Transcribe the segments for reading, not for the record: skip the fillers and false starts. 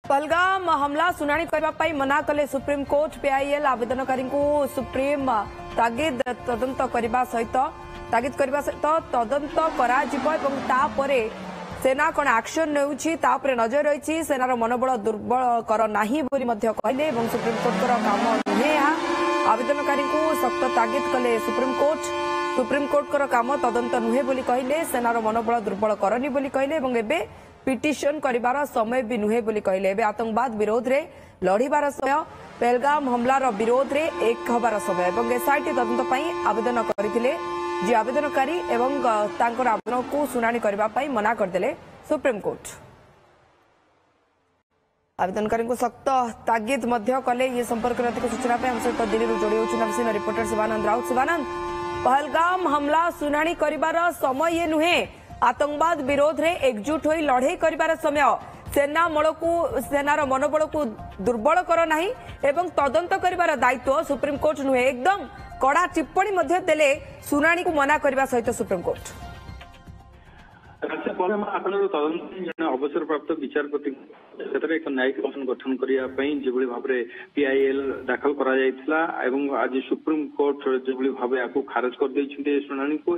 पहलगाम हमला शुणाणी करने मना कले सुप्रीम कोर्ट पीआईएल आवेदनकारी सुप्रीम तागिद तदंत करने सहित तदंत कर सेना कौन एक्शन ने नजर रही सेनार मनोबल दुर्बल कर कहले सुप्रीम कोर्ट काम नुहे आवेदनकारी सख्त तागिद कले सुप्रीम कोर्ट काम तदंत नुहे बोली कहले सेनार मनोबल दुर्बल करनी बोली कहले पिटिशन करिवार समय भी नुहे बोली कहले आतंकवाद विरोध रे लड़ीबार समय पहलगाम हमलार विरोध रे एक हबार समय एसआईटी तदंत पई आवेदन करथिले जे आवेदनकारी एवं तांकर आवेदन को शुणाणी करबा पई मना करदेले सुप्रीम कोर्ट। आवेदनकारी को सख्त तागिद मध्य कले ये संपर्क में अधिक सूचना पे हम सहित दिल्ली जोड़ी होछि रिपोर्टर शिवानंद राउत। शिवानंद, पहलगाम हमला शुणाणी करिवार समय ये नुहे आतंकवाद विरोध रे एकजुट होई लड़ाई करिवार समय सेनार मनोबल को दुर्बल कर नाही एवं तदंत करिवार दायित्व सुप्रीम कोर्ट नुहे एकदम कड़ा टिप्पणी मध्य देले शुणाणी को मना करबा सहित सुप्रीम कोर्ट तदंत अवसर प्राप्त विचारपति एक न्यायिक कमिशन गठन करने जो भाव में पीआईएल दाखल करा आज सुप्रीम कोर्ट जो भाव आपको खारज कर शुणाणी को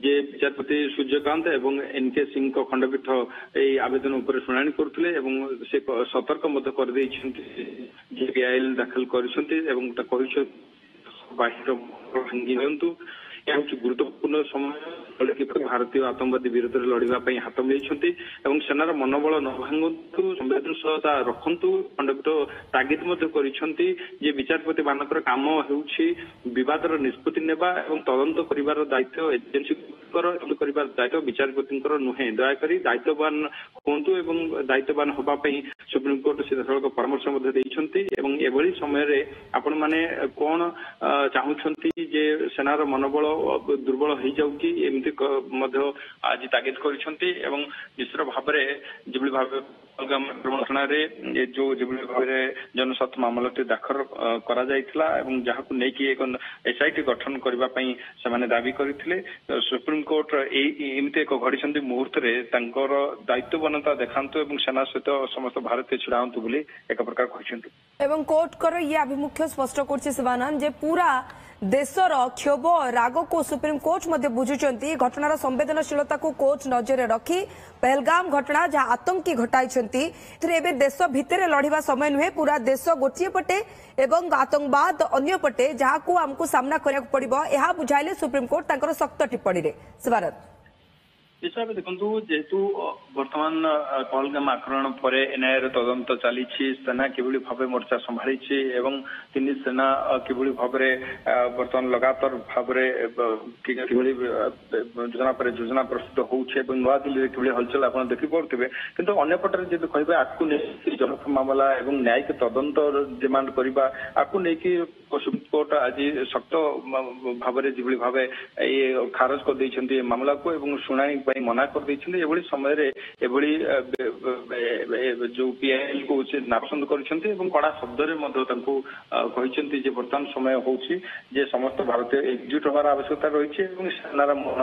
जे विचारपति सूर्यकांत एवं एनके सिंह खंडपीठ ये आवेदन उपर शुणाणी करते सतर्क कर पीआईएल दाखल कर बाहिर भांगी दिंतु यह गुरुत्वपूर्ण समय किपर भारतीय आतंकवादी विरोध में लड़ाई हाथ मिलते सेनार मनोबल न भांगतु संवेदनशीलता रखु खंडपीठ तागिद कर विचारपति मानकर काम होवाद निष्पत्ति नेबा तदंत कर दायित्व एजेन्सी दायित्व विचारपति नुहे दयाकोरी दायित्ववान हूँ दायित्ववान होगापी सुप्रीम कोर्ट सीधासल परामर्श एभली समय आपण मैंने कौन चाहूंट जे सेनार मनोबल दुर्बल हो जाऊँगी एमती आज तागिद कर निश्चित भाव में जो भाव आक्रमण जो भाव जनस्वार्थ मामलाटी दाखल एक एसआईटी गठन करने दाबी करते सुप्रीम कोर्ट एमती एक घड़ी मुहूर्त दायित्ववानता देखातु सेना सहित समस्त भारतीय छिड़ा हूँ बोली एक प्रकार कहते कोर्ट कर ये आभिमुख्य स्पष्ट कर पूरा देशर क्षोभ राग को सुप्रीम कोर्ट मध्य बुझुचंती घटनार संवेदनशीलता को कोर्ट नजर रखी पहलगाम घटना जहाँ आतंकी घटाई देश भितर लड़िबा समय नुहे पूरा देश गोटे पटे एवं आतंकवाद अन्य पटे जहाँ को आमको सामना करने पड़ो यह बुझाइले सुप्रीम कोर्ट तांकर सख्त टिप्पणी रे। शिवानंद, हिसाब से देखो जेहेतु बर्तमान पहलगाम आक्रमण पर एनआईए तदंत चली सेना किभली भाव मोर्चा संभाली तीन सेना किभली भाव बर्तमान लगातार भाव योजना पर योजना प्रस्तुत हो नुआ दिल्ली किभली हलचल आप देखिपे कि अंपटे जब कह आपको जनता मामला और न्यायिक तदंत डिमांड करने आपको लेकिन सुप्रीम कोर्ट आज सख्त भाव जो भाव ये खारज कर मामला को शुणाणी मना कर समय जो पीआईएल को नापसंद कर कड़ा शब्द कहते बर्तमान समय हो समस्त भारतीय एकजुट होवार आवश्यकता रही सेनार मन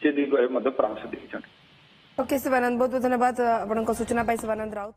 दिगरे परामर्श देते। ओके शिवानंद, बहुत बहुत धन्यवाद आपन सूचना शिवानंद राउत।